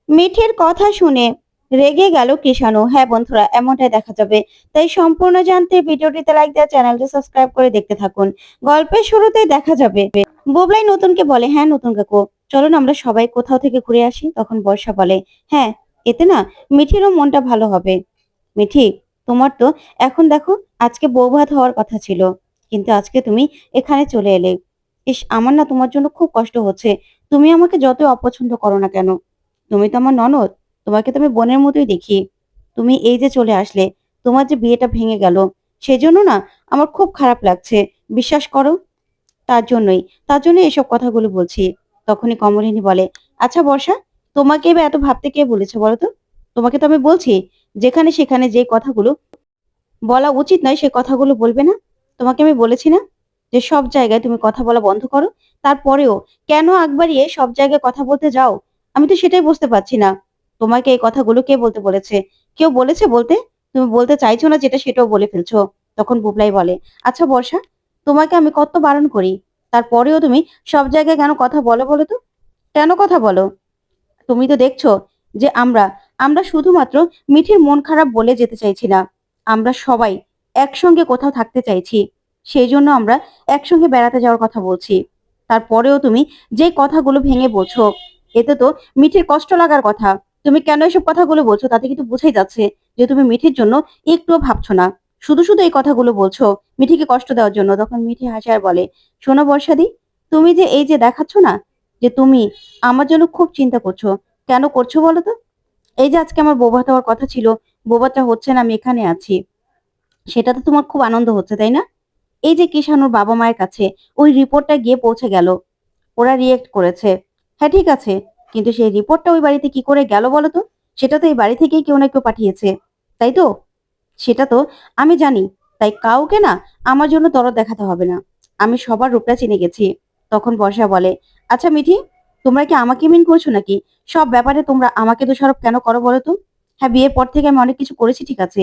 মিঠির কথা শুনে রেগে গেল কৃষাণু। হ্যাঁ বন্ধুরা, এমনটাই দেখা যাবে। তাই সম্পূর্ণ জানতে ভিডিওটিতে লাইক দেওয়া, চ্যানেলটি সাবস্ক্রাইব করে দেখতে থাকুন। গল্পের শুরুতেই দেখা যাবে বুবলাই নতুনকে বলে, হ্যাঁ নতুন কাকু, চলো না আমরা সবাই কোথাও থেকে ঘুরে আসি। তখন বর্ষা বলে, হ্যাঁ, এতে না মিঠিরও মনটা ভালো হবে। মিঠি, তোমার তো এখন দেখো, আজকে বউ ভাত হওয়ার কথা ছিল, কিন্তু আজকে তুমি এখানে চলে এলে। ইস, আমার না তোমার জন্য খুব কষ্ট হচ্ছে। তুমি আমাকে যতই অপছন্দ করো না কেন, তুমি তো আমার ননদ, তোমাকে তো আমি বোনের মতোই দেখি। তুমি এই যে চলে আসলে, তোমার যে বিয়েটা ভেঙে গেল, সেজন্য না আমার খুব খারাপ লাগছে। বিশ্বাস করো, তার জন্যই তার জন্য এসব কথাগুলো বলছি। তখনই কমলিনী বলে, আচ্ছা বর্ষা, তোমাকে এবার এত ভাবতে কে বলেছে বলো তো? তোমাকে তো আমি বলছি, যেখানে সেখানে যে কথাগুলো বলা উচিত নয় সে কথাগুলো বলবে না। তোমাকে আমি বলেছি না যে সব জায়গায় তুমি কথা বলা বন্ধ করো? তারপরেও কেন আগ বাড়িয়ে সব জায়গায় কথা বলতে যাও? আমি তো সেটাই বুঝতে পারছি না। তোমাকে এই কথাগুলো কে বলতে বলেছে? কেউ বলেছে বলতে? তুমি বলতে চাইছো না যেটা, সেটাও বলে ফেলছো। তখন বুবলাই বলে, আচ্ছা বর্ষা, তোমাকে আমি কত বারণ করি, তারপরেও তুমি সব জায়গায় কেন কথা বলো বলো তো? কেন কথা বলো? তুমি তো দেখছো যে আমরা আমরা শুধুমাত্র মিঠির মন খারাপ বলে যেতে চাইছি না, আমরা সবাই একসঙ্গে কোথাও থাকতে চাইছি। সেই জন্য আমরা একসঙ্গে বেড়াতে যাওয়ার কথা বলছি। তারপরেও তুমি যে কথাগুলো ভেঙে বলছো, এতে তো মিঠির কষ্ট লাগার কথা। তুমি কেন এসব কথাগুলো বলছো? তাতে কিন্তু বোঝাই যাচ্ছে যে তুমি মিঠির জন্য একটুও ভাবছো না, শুধু শুধু এই কথাগুলো বলছো মিঠিকে কষ্ট দেওয়ার জন্য। তখন মিঠি হাসে আর বলে, শোনো বর্ষাদি, তুমি যে এই যে দেখাচ্ছ না যে তুমি আমার জন্য খুব চিন্তা করছো, কেন করছো বলো তো? এই যে আজকে আমার বৌভাত হওয়ার কথা ছিল, বৌভাতটা হচ্ছে না, আমি এখানে আছি, সেটাতে তোমার খুব আনন্দ হচ্ছে তাই না? এই যে কিষানুর বাবা মায়ের কাছে ওই রিপোর্টটা গিয়ে পৌঁছে গেল, ওরা রিয়েক্ট করেছে। হ্যাঁ ঠিক আছে, কিন্তু সেই রিপোর্টটা ওই বাড়িতে কি করে গেল বলো তো? সেটা তো এই বাড়ি থেকেই কেউ না কেউ পাঠিয়েছে, তাই তো? সেটা তো আমি জানি। তাই কাউকে না আমার জন্য দরদ দেখাতে হবে না, আমি সবার রূপটা চিনে গেছি। তখন বর্ষা বলে, আচ্ছা মিঠি, তোমরা কি আমাকে মিন করছো নাকি? সব ব্যাপারে তোমরা আমাকে দোষারোপ কেন করো বলো তো? হ্যাঁ, বিয়ের পর থেকে আমি অনেক কিছু করেছি ঠিক আছে,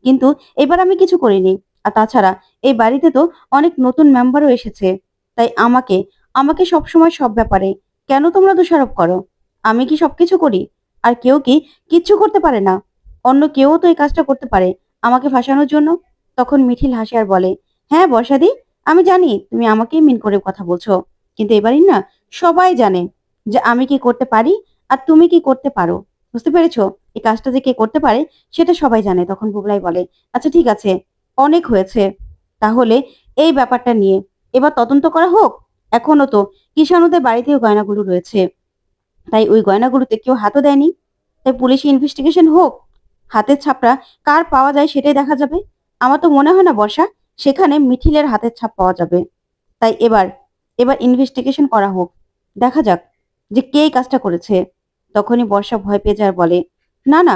কিন্তু এবার আমি কিছু করিনি। আর তাছাড়া এই বাড়িতে তো অনেক নতুন মেম্বারও এসেছে, তাই আমাকে আমাকে সবসময় সব ব্যাপারে কেন তোমরা দোষারোপ করো? আমি কি সবকিছু করি? আর কেউ কি কিচ্ছু করতে পারে না? অন্য কেউ তো এই কাজটা করতে পারে আমাকে ফাঁসানোর জন্য। তখন মিঠিল হাসে আর বলে, হ্যাঁ বর্ষাদি, আমি জানি তুমি আমাকেই মিন করে কথা বলছো, কিন্তু এবারই না সবাই জানে যে আমি কি করতে পারি আর তুমি কি করতে পারো। বুঝতে পেরেছো? এই কাজটা যে কে করতে পারে সেটা সবাই জানে। তখন বুবলাই বলে, আচ্ছা ঠিক আছে, অনেক হয়েছে, তাহলে এই ব্যাপারটা নিয়ে এবার তদন্ত করা হোক। এখনো তো কিষাণুদের বাড়িতেও গয়নাগুলো রয়েছে, তাই ওই গয়নাগুলোতে কেউ হাতও দেয়নি। তাই পুলিশি ইনভেস্টিগেশন হোক, হাতের ছাপটা কার পাওয়া যায় সেটাই দেখা যাবে। আমার তো মনে হয় না বর্ষা, সেখানে মিঠিলের হাতের ছাপ পাওয়া যাবে। তাই এবার এবার ইনভেস্টিগেশন করা হোক, দেখা যাক যে কে এই কাজটা করেছে। তখনই বর্ষা ভয় পেয়ে যায় আর বলে, না না,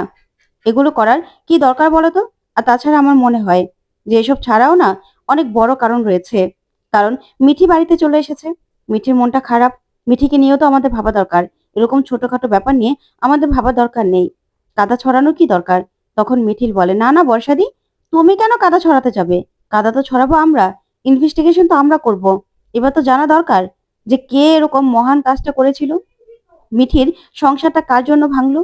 এগুলো করার কি দরকার বলো তো? আর তাছাড়া আমার মনে হয় যে এসব ছাড়াও না অনেক বড় কারণ রয়েছে। কারণ মিঠি বাড়িতে চলে এসেছে, মিঠির মনটা খারাপ, মিঠিকে নিয়েও তো আমাদের ভাবা দরকার। এরকম ছোটখাটো ব্যাপার নিয়ে আমাদের ভাবার দরকার নেই। কাদা ছড়ানোর কি দরকার? তখন মিঠিল বলে, না না বর্ষাদি, তুমি কেন কাদা ছড়াতে যাবে? কাদা তো ছড়াবো আমরা, ইনভেস্টিগেশন তো আমরা করব। এবার তো জানা দরকার যে কে এরকম মহান কাজটা করেছিল, মিঠির সংসারটা কার জন্য ভাঙলো।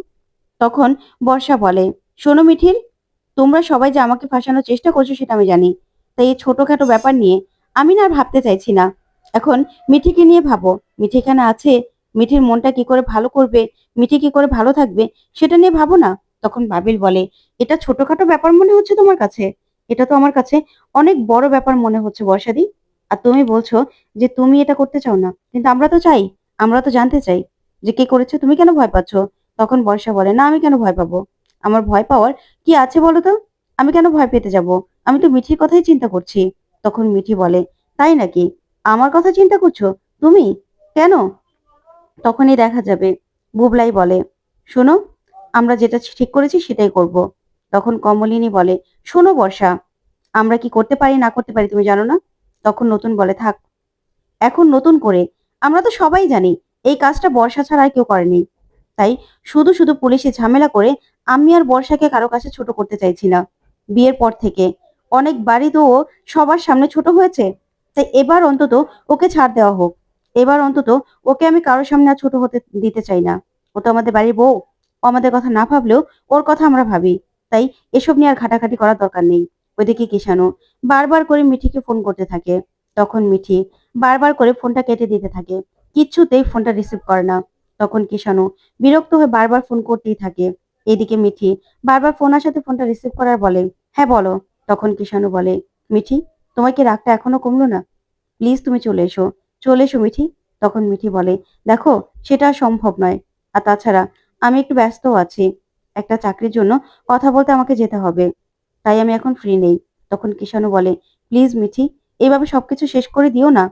তখন বর্ষা বলে, শোনো মিঠিল, তোমরা সবাই যে আমাকে ফাঁসানোর চেষ্টা করছো সেটা আমি জানি। তাই এই ছোটখাটো ব্যাপার নিয়ে আমি না আর ভাবতে চাইছি না। এখন মিঠিকে নিয়ে ভাবো, মিঠি এখানে আছে, মিঠির মনটা কি করে ভালো করবে, মিঠি কি করে ভালো থাকবে, সেটা নিয়ে ভাবো না। তখন বাবিল বলে, এটা ছোটখাটো ব্যাপার মনে হচ্ছে তোমার কাছে? এটা তো আমার কাছে অনেক বড় ব্যাপার মনে হচ্ছে বর্ষাদি। আর তুমি বলছো যে তুমি এটা করতে চাও না, কিন্তু আমরা তো চাই, আমরা তো জানতে চাই যে কে করেছে। তুমি কেন ভয় পাচ্ছ? তখন বর্ষা বলে, না আমি কেন ভয় পাবো? আমার ভয় পাওয়ার কি আছে বলো তো? আমি কেন ভয় পেতে যাব? আমি তো মিঠির কথাই চিন্তা করছি। তখন মিঠি বলে, তাই নাকি? আমার কথা চিন্তা করছো তুমি? কেন? তখনই দেখা যাবে বুবলাই বলে, শোনো, আমরা যেটা ঠিক করেছি সেটাই করব। তখন কমলিনী বলে, শোনো বর্ষা, আমরা কি করতে পারি না করতে পারি তুমি জানো না? তখন নতুন বলে, থাক, এখন নতুন করে আমরা তো সবাই জানি এই কাজটা বর্ষা ছাড়া আর কেউ করেনি। তাই শুধু শুধু পুলিশে ঝামেলা করে আমি আর বর্ষাকে কারো কাছে ছোট করতে চাইছি না। বিয়ের পর থেকে অনেকবারই তো ও সবার সামনে ছোট হয়েছে, তাই এবার অন্তত ওকে ছাড় দেওয়া হোক। এবার অন্তত ওকে আমি কারোর সামনে আর ছোট হতে দিতে চাই না। ও তো আমাদের বাড়ির বউ, ও আমাদের কথা না ভাবলেও ওর কথা আমরা ভাবি। তাই এসব নিয়ে আর ঘাটাঘাটি করার দরকার নেই। ওইদিকে কিষানু বারবার করে মিঠিকে ফোন করতে থাকে। তখন মিঠি বারবার করে ফোনটা কেটে দিতে থাকে। কিচ্ছুতেই ফোনটা রিসিভ করে না। তখন কিষানু বিরক্ত হয়ে বারবার ফোন করতেই থাকে। এদিকে মিঠি বারবার ফোন আসাতে ফোনটা রিসিভ করার বলে, হ্যাঁ বলো। তখন কিষানু বলে, মিঠি তোমার কি রাগটা এখনো কমলো না? প্লিজ তুমি চলে এসো, চলে এসো মিঠি। তখন মিঠি বলে, দেখো সেটা আর সম্ভব নয়। আর তাছাড়া আমি একটু ব্যস্তও আছি। একটা চাকরির জন্য কথা বলতে আমাকে যেতে হবে। তাই আমি এখন ফ্রি নেই। তখন কিষানু বলে, প্লিজ মিঠি এভাবে সবকিছু শেষ করে দিও না।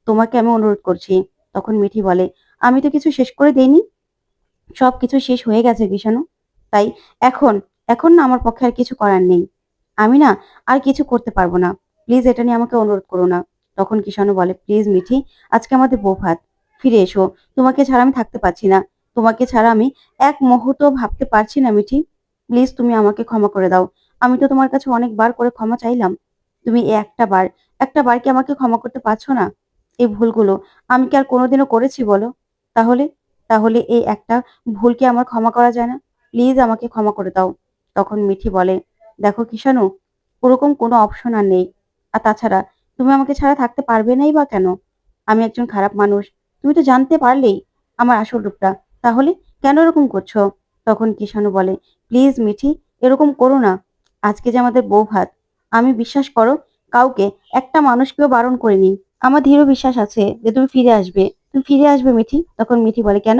তোমাকে আমি অনুরোধ করছি। তখন মিঠি বলে, আমি তো কিছু শেষ করে দেইনি। সবকিছু শেষ হয়ে গেছে কিষানু। তাই এখন এখন না আমার পক্ষে আর কিছু করার নেই। আমি না আর কিছু করতে পারবো না। প্লিজ এটা নিয়ে আমাকে অনুরোধ করো না। তখন কিষানু বলে, প্লিজ মিঠি আজকে আমাদের বউ ভাত, ফিরে এসো। তোমাকে ছাড়া আমি থাকতে পারছি না। তোমাকে ছাড়া আমি এক মুহূর্ত ভাবতে পারছি না মিঠি। প্লিজ তুমি আমাকে ক্ষমা করে দাও। আমি তো তোমার কাছে অনেকবার করে ক্ষমা চাইলাম। তুমি এই একটা বার কি আমাকে ক্ষমা করতে পারছো না? এই ভুলগুলো আমি কি আর কোনোদিনও করেছি বলো? তাহলে তাহলে এই একটা ভুল কি আমার ক্ষমা করা যায় না? প্লিজ আমাকে ক্ষমা করে দাও। তখন মিঠি বলে, দেখো কিষানু ওরকম কোনো অপশন আর নেই। আর তাছাড়া তুমি আমাকে ছাড়া থাকতে পারবে নাই বা কেন? আমি একজন খারাপ মানুষ। তুমি তো জানতে পারলেই আমার আসল রূপটা। তাহলে কেন এরকম করছো? তখন কিষানু বলে, প্লিজ মিঠি এরকম করো না। আজকে যে আমাদের বউ ভাত, আমি বিশ্বাস করো কাউকে একটা মানুষকেও বারণ করিনি। আমার দৃঢ় বিশ্বাস আছে যে তুমি ফিরে আসবে। তুমি ফিরে আসবে মিঠি। তখন মিঠি বলে, কেন?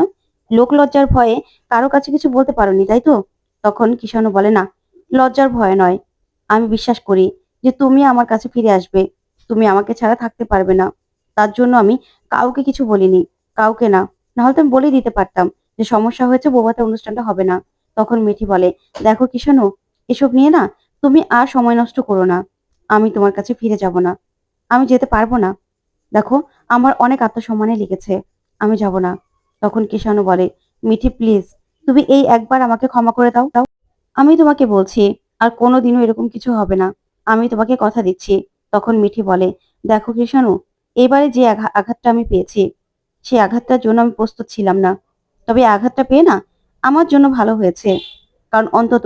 লোক লজ্জার ভয়ে কারো কাছে কিছু বলতে পারোনি তাই তো? তখন কিষানু বলে, না, লজ্জার ভয় নয়। আমি বিশ্বাস করি যে তুমি আমার কাছে ফিরে আসবে। তুমি আমাকে ছাড়া থাকতে পারবে না। তার জন্য আমি কাউকে কিছু বলিনি। কাউকে না। নাহলে তো আমি বলেই দিতে পারতাম যে সমস্যা হয়েছে, বৌভাতের অনুষ্ঠানটা হবে না। তখন মিঠি বলে, দেখো কিষানু এসব নিয়ে না তুমি আর সময় নষ্ট করো না। আমি তোমার কাছে ফিরে যাব না। আমি যেতে পারবো না। দেখো আমার অনেক আত্মসম্মানে লেগেছে। আমি যাব না। তখন কিষানু বলে, মিঠি প্লিজ তুমি এই একবার আমাকে ক্ষমা করে দাও। আমি তোমাকে বলছি আর কোনোদিনও এরকম কিছু হবে না। আমি তোমাকে কথা দিচ্ছি। তখন মিঠি বলে, দেখো কৃষাণু এবারে যে আঘাতটা আমি পেয়েছি সেই আঘাতটার জন্য আমি প্রস্তুত ছিলাম না। তবে এই আঘাতটা পেয়ে না আমার জন্য ভালো হয়েছে। কারণ অন্তত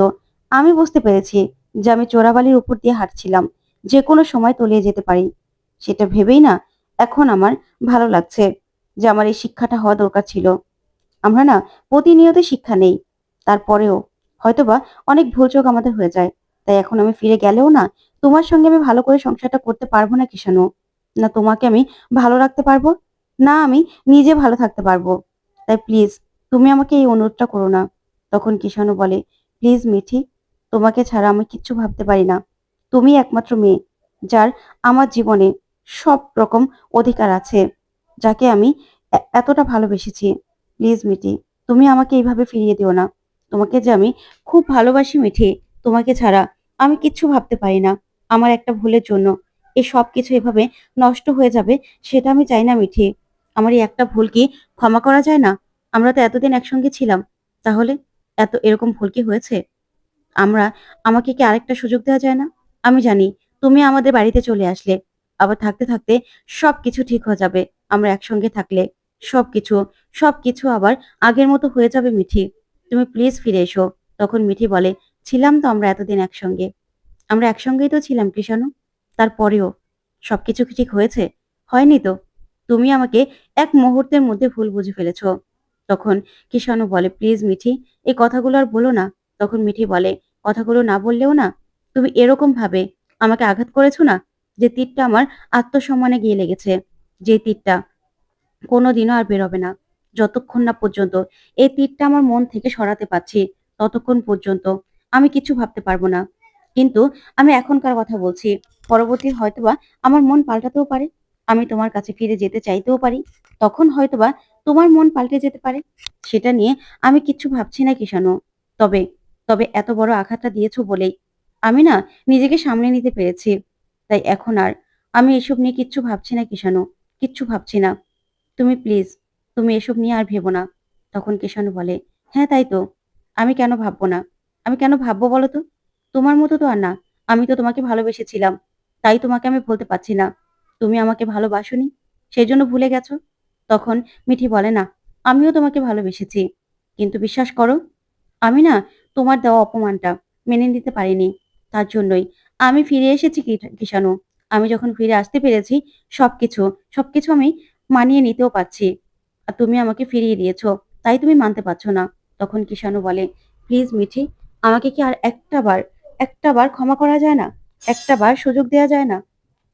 আমি বুঝতে পেরেছি যে আমি চোরাবালির উপর দিয়ে হাঁটছিলাম, যে কোনো সময় তলিয়ে যেতে পারি। সেটা ভেবেই না এখন আমার ভালো লাগছে যে আমার এই শিক্ষাটা হওয়া দরকার ছিল। আমরা না প্রতিনিয়ত শিক্ষা নেই, তারপরেও হয়তোবা অনেক ভুলচোক আমাদের হয়ে যায়। তাই এখন আমি ফিরে গেলেও না তোমার সঙ্গে আমি ভালো করে সংসারটা করতে পারবো না কিষানু। না তোমাকে আমি ভালো রাখতে পারবো, না আমি নিজে ভালো থাকতে পারবো। তাই প্লিজ তুমি আমাকে এই অনুরোধটা করো না। তখন কিষানু বলে, প্লিজ মিঠি তোমাকে ছাড়া আমি কিচ্ছু ভাবতে পারি না। তুমি একমাত্র মেয়ে যার আমার জীবনে সব রকম অধিকার আছে, যাকে আমি এতটা ভালোবেসেছি। প্লিজ মিঠি তুমি আমাকে এইভাবে ফিরিয়ে দিও না। তোমাকে যে আমি খুব ভালোবাসি মিঠি। তোমাকে ছাড়া আমি কিচ্ছু ভাবতে পারি না। আমার একটা ভুলের জন্য এই সব কিছু এভাবে নষ্ট হয়ে যাবে সেটা আমি চাই না মিঠি। আমার এই একটা ভুল কি ক্ষমা করা যায় না? আমরা তো এতদিন একসঙ্গে ছিলাম। তাহলে এত এরকম ভুল কি হয়েছে? আমরা আমাকে কি আরেকটা সুযোগ দেওয়া যায় না? আমি জানি তুমি আমাদের বাড়িতে চলে আসলে আবার থাকতে থাকতে সবকিছু ঠিক হয়ে যাবে। আমরা একসঙ্গে থাকলে সবকিছু সবকিছু আবার আগের মতো হয়ে যাবে মিঠি। তুমি প্লিজ ফিরে এসো। তখন মিঠি বলে, ছিলাম তো আমরা এতদিন একসঙ্গে। আমরা একসঙ্গেই তো ছিলাম কৃষাণু। তারপরেও সবকিছু কি ঠিক হয়েছে? হয়নি তো। তুমি আমাকে এক মুহূর্তের মধ্যে ভুল বুঝে ফেলেছো। তখন কৃষাণু বলে, প্লিজ মিঠি এই কথাগুলো আর বলো না। তখন মিঠি বলে, কথাগুলো না বললেও না তুমি এরকম ভাবে আমাকে আঘাত করেছো না, যে তীরটা আমার আত্মসম্মানে গিয়ে লেগেছে। যে তীরটা কোনোদিনও আর বেরোবে না। যতক্ষণ না পর্যন্ত এই তীরটা আমার মন থেকে সরাতে পারছি, ততক্ষণ পর্যন্ত আমি কিছু ভাবতে পারবো না। কিন্তু আমি এখনকার কথা বলছি। পরবর্তী হয়তোবা আমার মন পাল্টাতেও পারে। আমি তোমার কাছে ফিরে যেতে চাইতেও পারি। তখন হয়তোবা তোমার মন পাল্টে যেতে পারে। সেটা নিয়ে আমি কিচ্ছু ভাবছি না কিষাণু। তবে তবে এত বড় আঘাতটা দিয়েছো বলেই আমি না নিজেকে সামলে নিতে পেরেছি। তাই এখন আর আমি এসব নিয়ে কিচ্ছু ভাবছি না কিষাণু। কিচ্ছু ভাবছি না। তুমি প্লিজ তুমি এসব নিয়ে আর ভেবো না। তখন কিষাণু বলে, হ্যাঁ তাই তো। আমি কেন ভাববো না? আমি কেন ভাববো বলো তো? তোমার মতো তো আর না। আমি তো তোমাকে ভালোবেসেছিলাম। তাই তোমাকে আমি বলতে পারছি না তুমি আমাকে ভালোবাসোনি, সেই জন্য ভুলে গেছো। তখন মিঠি বলে, না, আমিও তোমাকে ভালোবেসেছি। কিন্তু বিশ্বাস করো আমি না তোমার দেওয়া অপমানটা মেনে নিতে পারিনি। তার জন্যই আমি ফিরে এসেছি কিষাণু। আমি যখন ফিরে আসতে পেরেছি সবকিছু, সবকিছু আমি মানিয়ে নিতেও পারছি। আর তুমি আমাকে ফিরিয়ে দিয়েছো। তাই তুমি মানতে পারছো না। তখন কিষাণু বলে, "প্লিজ মিঠি, আমাকে কি আর একটা বার ক্ষমা করা যায় না? একটা বার সুযোগ দেয়া যায় না?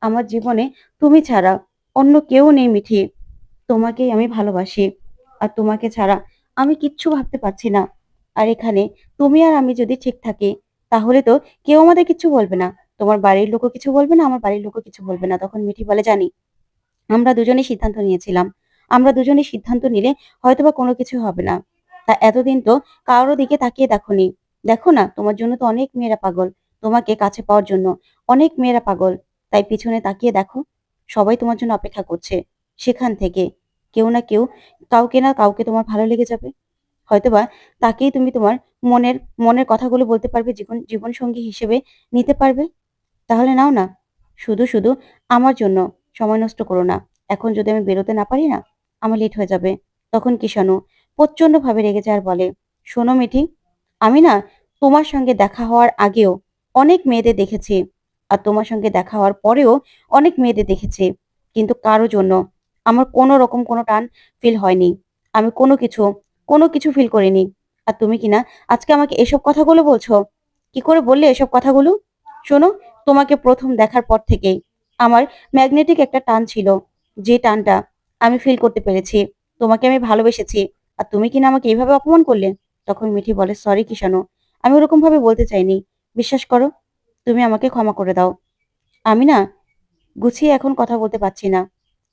আমার জীবনে তুমি ছাড়া অন্য কেউ নেই মিঠি। তোমাকেই আমি ভালোবাসি। আর তোমাকে ছাড়া আমি কিচ্ছু ভাবতে পারছি না। আর এখানে তুমি আর আমি যদি ঠিক থাকি, তাহলে তো কেউ আমাদের কিচ্ছু বলবে না। তোমার বাড়ির লোকও কিছু বলবে না, আমার বাড়ির লোকও কিছু বলবে না।" তখন মিঠি বলে, "জানি, আমরা দুজনেই সিদ্ধান্ত নিয়েছিলাম। আমরা দুজনেই সিদ্ধান্ত নিলে হয়তোবা কোনো কিছু হবে না। তা এতদিন তো কারো দিকে তাকিয়ে দেখোনি। দেখো না, তোমার জন্য তো অনেক মেয়েরা পাগল। তোমাকে কাছে পাওয়ার জন্য অনেক মেয়েরা পাগল। তাই পিছনে তাকিয়ে দেখো, সবাই তোমার জন্য অপেক্ষা করছে। সেখান থেকে কেউ না কেউ, কাউকে না কাউকে তোমার ভালো লেগে যাবে। হয়তোবা তাকেই তুমি তোমার মনের মনের কথাগুলো বলতে পারবে, জীবন সঙ্গী হিসেবে নিতে পারবে। তাহলে নাও না। শুধু আমার জন্য সময় নষ্ট করো না। এখন যদি আমি বেরোতে না পারি না, আমার লেট হয়ে যাবে।" তখন কিষাণু প্রচন্ডভাবে রেগে যায় আর বলে, "শোনো মিঠি, আমি না তোমার সঙ্গে দেখা হওয়ার আগেও অনেক মেয়েদের দেখেছি। আর তোমার সঙ্গে দেখা হওয়ার পরেও অনেক মেয়েদের দেখেছি। কিন্তু কারো জন্য আমার কোনো রকম কোনো টান ফিল হয়নি। আমি কোনো কিছু ফিল করিনি। আর তুমি কিনা আজকে আমাকে এসব কথাগুলো বলছো? কি করে বললে এসব কথাগুলো? শোনো, তোমাকে প্রথম দেখার পর থেকেই আমার ম্যাগনেটিক একটা টান ছিল। যে টানটা আমি ফিল করতে পেরেছি। তোমাকে আমি ভালোবেসেছি। আর তুমি কিনা আমাকে এইভাবে অপমান করলে?" তখন মিঠি বলে, "সরি কিষাণু, আমি ওরকম ভাবে বলতে চাইনি। বিশ্বাস করো, তুমি আমাকে ক্ষমা করে দাও। আমি না গুছিয়ে এখন কথা বলতে পারছি না।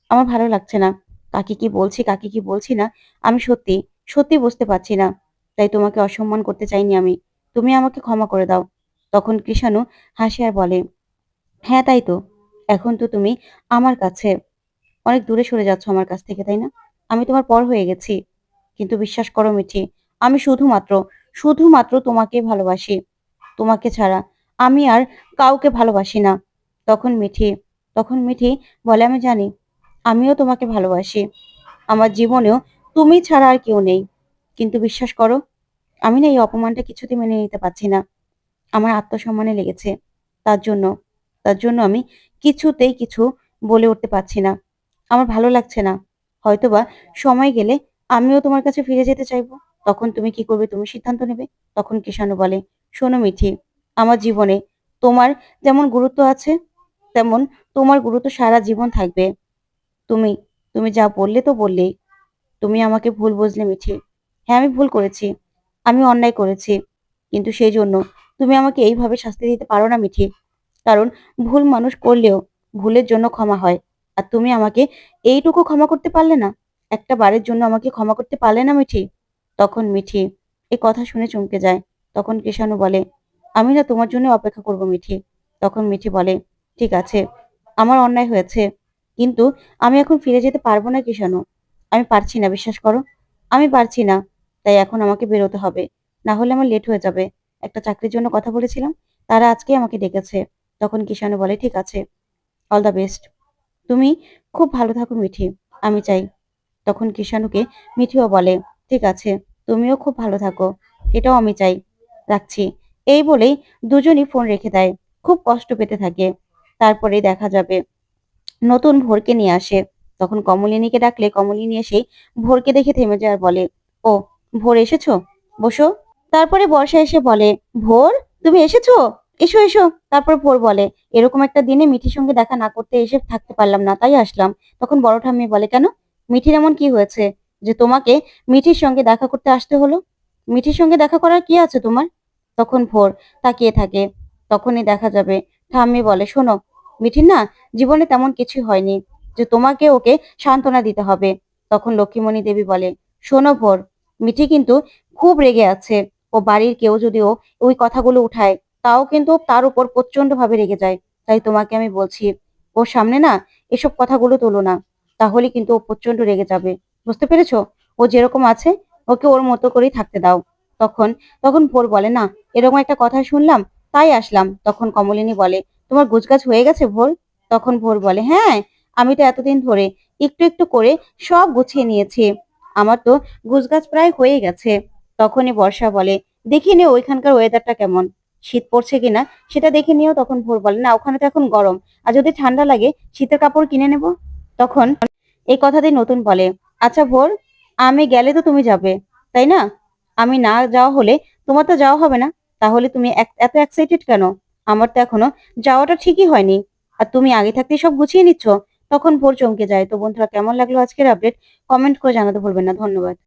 আমার ভালো লাগছে না। কাকে কি বলছি, কাকে কি বলছি না, আমি সত্যি বুঝতে পারছি না। তাই তোমাকে অসম্মান করতে চাইনি আমি। তুমি আমাকে ক্ষমা করে দাও।" তখন কৃষাণু হাসে আর বলে, "হ্যাঁ, তাই তো। এখন তো তুমি আমার কাছে অনেক দূরে সরে যাচ্ছ আমার কাছ থেকে, তাই না? আমি তোমার পর হয়ে গেছি। কিন্তু বিশ্বাস করো মিঠি, আমি শুধুমাত্র তোমাকে ভালোবাসি। তোমাকে ছাড়া আমি আর কাউকে ভালোবাসি না।" তখন মিঠি তখন মিঠি বলে, "আমি জানি, আমিও তোমাকে ভালোবাসি। আমার জীবনেও তুমি ছাড়া আর কেউ নেই। কিন্তু বিশ্বাস করো, আমি না এই অপমানটা কিছুতেই মেনে নিতে পারছি না। আমার আত্মসম্মানে লেগেছে। তার জন্য তার জন্য আমি কিছুতেই কিছু বলে উঠতে পারছি না। আমার ভালো লাগছে না। হয়তোবা সময় গেলে আমিও তোমার কাছে ফিরে যেতে চাইবো। তখন তুমি কি করবে? তুমি সিদ্ধান্ত নেবে।" তখন কৃষাণু বলে, "শোনো মিঠি, আমার জীবনে তোমার যেমন গুরুত্ব আছে, তেমন তোমার গুরুত্ব সারা জীবন থাকবে। তুমি তুমি যা বললে তো বললেই। তুমি আমাকে ভুল বুঝলে মিঠি। হ্যাঁ, আমি ভুল করেছি। আমি অন্যায় করেছি। কিন্তু সেই জন্য তুমি আমাকে এইভাবে শাস্তি দিতে পারো না মিঠি। কারণ ভুল মানুষ করলেও ভুলের জন্য ক্ষমা হয়। আর তুমি আমাকে এইটুকু ক্ষমা করতে পারলে না? একটা বারের জন্য আমাকে ক্ষমা করতে পারলে না মিঠি?" তখন মিঠি এই কথা শুনে চমকে যায়। তখন কৃষাণু বলে, "আমি না তোমার জন্য অপেক্ষা করব মিঠি।" তখন মিঠি বলে, "ঠিক আছে, আমার অন্যায় হয়েছে। কিন্তু আমি এখন ফিরে যেতে পারবো না কৃষাণু। আমি পারছি না, বিশ্বাস করো। আমি পারছি না। তাই এখন আমাকে বেরোতে হবে। না হলে আমার লেট হয়ে যাবে। একটা চাকরির জন্য কথা বলেছিলাম। তারা আজকেই আমাকে ডেকেছে।" তখন কিষাণু বলে, "ঠিক আছে, অল দ্য বেস্ট। তুমি খুব ভালো থাকো মিঠি। আমি চাই।" তখন কিষাণুকে মিঠিও বলে, "ঠিক আছে, তুমিও খুব ভালো থাকো। এটাও আমি চাই। রাখছি।" এই বলেই দুজনই ফোন রেখে দেয়। খুব কষ্ট পেতে থাকে। তারপরে দেখা যাবে নতুন ভোরকে নিয়ে আসে। তখন কমলিনীকে ডাকলে কমলিনী এসে ভোরকে দেখে থেমে যায় আর বলে, "ও, ভোর এসেছো? বসো।" তারপরে বর্ষা এসে বলে, "ভোর, তুমি এসেছো? এসো এসো।" তারপর ভোর বলে, "এরকম একটা দিনে মিঠির সঙ্গে দেখা না করতে এসে থাকতে পারলাম না, তাই আসলাম।" তখন বড় ঠাম্মি বলে, "কেন? মিঠির এমন কি হয়েছে যে তোমাকে মিঠির সঙ্গে দেখা করতে আসতে হলো? মিঠির সঙ্গে দেখা করার কি আছে তোমার?" তখন ভোর তাকিয়ে থাকে। তখনই দেখা যাবে ঠাম্মি বলে, "শোনো, মিঠির না জীবনে তেমন কিছু হয়নি যে তোমাকে ওকে সান্ত্বনা দিতে হবে।" তখন লক্ষ্মীমণি দেবী বলে, "শোনো ভোর, মিঠি কিন্তু খুব রেগে আছে। ও বাড়ির কেউ যদিও ওই কথাগুলো উঠায়, তাও কিন্তু তার উপর প্রচন্ড ভাবে রেগে যায়। তাই তোমাকে আমি বলছি, ওর সামনে না এসব কথাগুলো তোলো না। তাহলে কিন্তু ও প্রচন্ড রেগে যাবে। বুঝতে পেরেছো? ও যেরকম আছে ওকে ওর মতো করেই থাকতে দাও।" তখন তখন ভোর বলে, "না, এরকম একটা কথা শুনলাম, তাই আসলাম।" তখন কমলিনী বলে, "তোমার গোছগাছ হয়ে গেছে ভোর?" তখন ভোর বলে, "হ্যাঁ, আমি তো এতদিন ধরে একটু একটু করে সব গুছিয়ে নিয়েছি। আমার তো গোছগাছ প্রায় হয়ে গেছে।" তখনই বর্ষা বলে, দেখে নিও ওইখানকার ওয়েদারটা কেমন, শীত পড়ছে কিনা সেটা দেখে নিও। তখন ভোর বলে, না ওখানে তো এখন গরম, আর যদি ঠান্ডা লাগে শীতের কাপড় কিনে নেব। তখন এই কথাতেই নতুন বলে, আচ্ছা ভোর, আমি গেলে তো তুমি যাবে, তাই না? আমি না যাওয়া হলে তোমার তো যাওয়া হবে না, তাহলে তুমি এত এক্সাইটেড কেন? আমার তো এখনো যাওয়াটা ঠিকই হয়নি, আর তুমি আগে থাকতেই সব গুছিয়ে নিচ্ছ। তখন ভোর চমকে যায়। তো বন্ধুরা, কেমন লাগলো আজকের আপডেট? কমেন্ট করে জানাতে ভুলবেন না। ধন্যবাদ।